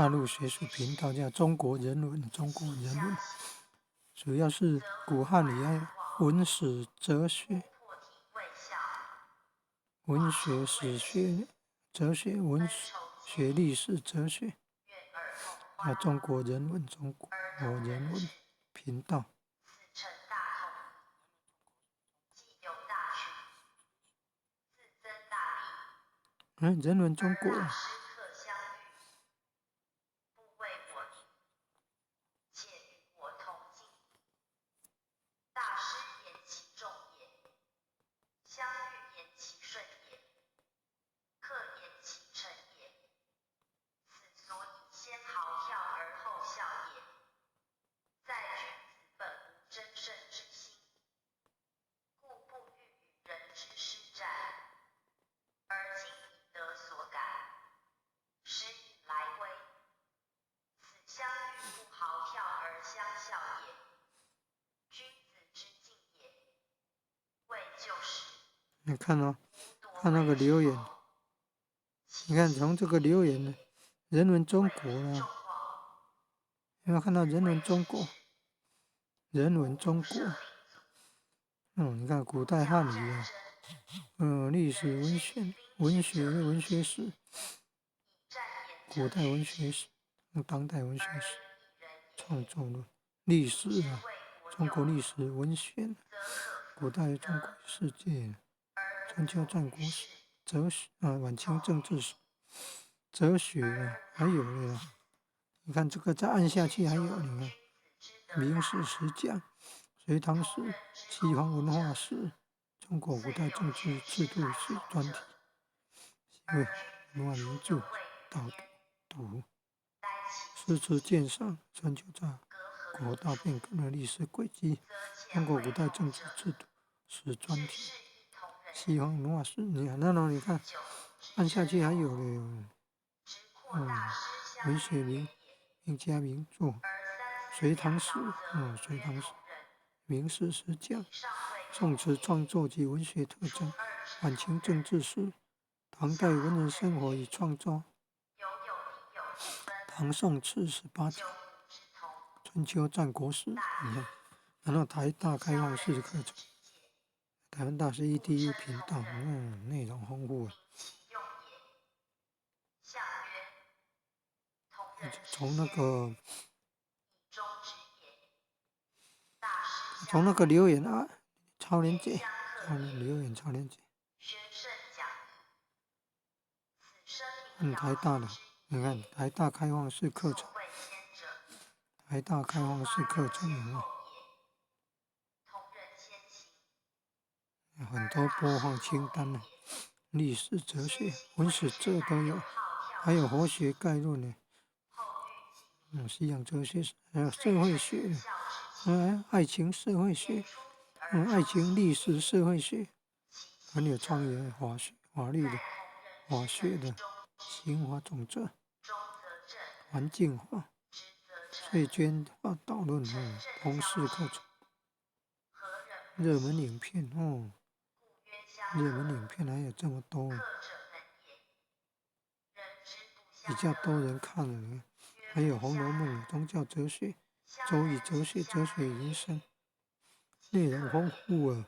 大陆学术频道叫中国人文，主要是古汉语还有文史哲学、文学史学、哲学、文学历史哲学，叫中国人文频道。人文中国。你看哦，看那个留言，你看从这个留言呢，人文中国啊，有没有看到人文中国？你看古代汉语啊，历史文学史，古代文学史，当代文学史，创作论，历史啊，中国历史文献，古代中国世界，春秋战国史，哲学啊，晚清政治史，哲学啊，还有呢，你看这个再按下去还有，你看明史实讲，隋唐史，西方文化史，中国古代政治制度史专题，文化名著导读，诗词鉴赏，春秋战国大变革的历史轨迹，中国古代政治制度史专题，西方文化史，你看那你看按下去还有嘞，文学名家名作，隋唐史，明史实讲，宋词创作及文学特征，晚清政治史，唐代文人生活与创作，唐宋词18讲，春秋战国史，你看，然后台大开放式课程，台湾大学 EDU 频道，内容丰富啊。从那个留言啊，超链接，留言超链接，台大的，你看台大开放式课程，有没有？很多播放清单呢，历史、哲学、文史哲都有，还有活学概论呢，西洋哲学，还有社会学，爱情社会学，爱情历史社会学，很有创意的法律的、法学的、刑法总则、环境法、税捐法导论，通识课程，热门影片还有这么多，比较多人看了，还有《红楼梦》宗教哲学、周易哲学、哲学人生，内容丰富啊。